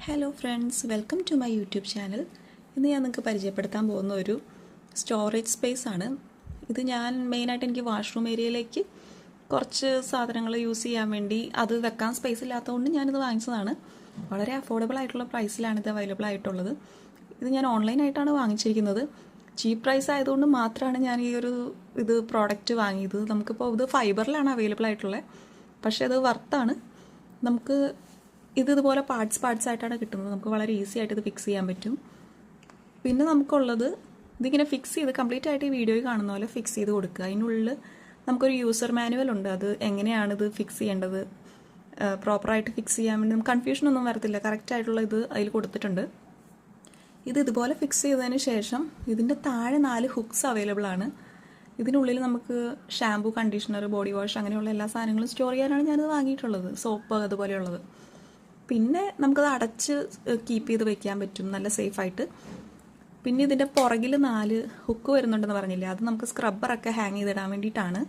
Hello friends, welcome to my YouTube channel. ഇന്ന് ഞാൻ നിങ്ങൾക്ക് പരിചയപ്പെടുത്താൻ പോകുന്ന ഒരു സ്റ്റോറേജ് സ്പേസ് ആണ്. ഇത് ഞാൻ മെയിനായിട്ട് എനിക്ക് വാഷ്റൂം ഏരിയയിലേക്ക് കുറച്ച് സാധനങ്ങൾ യൂസ് ചെയ്യാൻ വേണ്ടി അത് വെക്കാൻ സ്പേസ് ഇല്ലാത്തതുകൊണ്ട് ഞാനിത് വാങ്ങിച്ചതാണ്. വളരെ അഫോർഡബിൾ ആയിട്ടുള്ള പ്രൈസിലാണ് ഇത് അവൈലബിൾ ആയിട്ടുള്ളത്. ഇത് ഞാൻ ഓൺലൈനായിട്ടാണ് വാങ്ങിച്ചിരിക്കുന്നത്. ചീപ്പ് പ്രൈസ് ആയതുകൊണ്ട് മാത്രമാണ് ഞാൻ ഈ ഒരു പ്രോഡക്റ്റ് വാങ്ങിയത്. നമുക്കിപ്പോൾ ഇത് ഫൈബറിലാണ് അവൈലബിൾ ആയിട്ടുള്ളത്, പക്ഷേ അത് വർത്താണ്. നമുക്ക് ഇതുപോലെ പാർട്സ് ആയിട്ടാണ് കിട്ടുന്നത്. നമുക്ക് വളരെ ഈസി ആയിട്ട് ഇത് ഫിക്സ് ചെയ്യാൻ പറ്റും. പിന്നെ നമുക്കുള്ളത് ഇതിങ്ങനെ ഫിക്സ് ചെയ്ത് കംപ്ലീറ്റ് ആയിട്ട് ഈ വീഡിയോയിൽ കാണുന്ന പോലെ ഫിക്സ് ചെയ്ത് കൊടുക്കുക. അതിനുള്ളിൽ നമുക്കൊരു യൂസർ മാനുവൽ ഉണ്ട്. അത് എങ്ങനെയാണിത് ഫിക്സ് ചെയ്യേണ്ടത്, പ്രോപ്പറായിട്ട് ഫിക്സ് ചെയ്യാൻ വേണ്ടി നമുക്ക് കൺഫ്യൂഷനൊന്നും വരത്തില്ല. കറക്റ്റായിട്ടുള്ള ഇത് അതിൽ കൊടുത്തിട്ടുണ്ട്. ഇതുപോലെ ഫിക്സ് ചെയ്തതിന് ശേഷം ഇതിൻ്റെ താഴെ 4 ഹുക്സ് അവൈലബിൾ ആണ്. ഇതിനുള്ളിൽ നമുക്ക് ഷാമ്പു, കണ്ടീഷണർ, ബോഡി വാഷ് അങ്ങനെയുള്ള എല്ലാ സാധനങ്ങളും സ്റ്റോർ ചെയ്യാനാണ് ഞാനിത് വാങ്ങിയിട്ടുള്ളത്. സോപ്പ് അതുപോലെയുള്ളത്. പിന്നെ നമുക്കത് അടച്ച് കീപ്പ് ചെയ്ത് വെക്കാൻ പറ്റും നല്ല സേഫായിട്ട്. പിന്നെ ഇതിൻ്റെ പുറകിൽ 4 ഹുക്ക് വരുന്നുണ്ടെന്ന് പറഞ്ഞില്ലേ, അത് നമുക്ക് സ്ക്രബ്ബറൊക്കെ ഹാങ് ചെയ്തിടാൻ വേണ്ടിയിട്ടാണ്.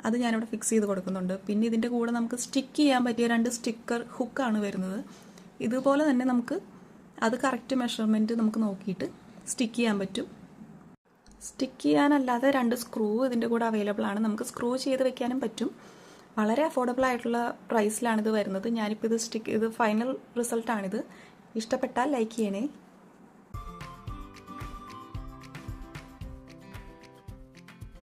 അത് ഞാനിവിടെ ഫിക്സ് ചെയ്ത് കൊടുക്കുന്നുണ്ട്. പിന്നെ ഇതിൻ്റെ കൂടെ നമുക്ക് സ്റ്റിക്ക് ചെയ്യാൻ പറ്റിയ 2 സ്റ്റിക്കർ ഹുക്കാണ് വരുന്നത്. ഇതുപോലെ തന്നെ നമുക്ക് അത് കറക്റ്റ് മെഷർമെൻറ്റ് നമുക്ക് നോക്കിയിട്ട് സ്റ്റിക്ക് ചെയ്യാൻ പറ്റും. സ്റ്റിക്ക് ചെയ്യാനല്ലാതെ 2 സ്ക്രൂ ഇതിൻ്റെ കൂടെ അവൈലബിൾ ആണ്. നമുക്ക് സ്ക്രൂ ചെയ്ത് വെക്കാനും പറ്റും. വളരെ അഫോർഡബിൾ ആയിട്ടുള്ള പ്രൈസിലാണിത് വരുന്നത്. ഞാനിപ്പോൾ ഇത് ഫൈനൽ റിസൾട്ടാണിത്. ഇഷ്ടപ്പെട്ടാൽ ലൈക്ക് ചെയ്യണേ.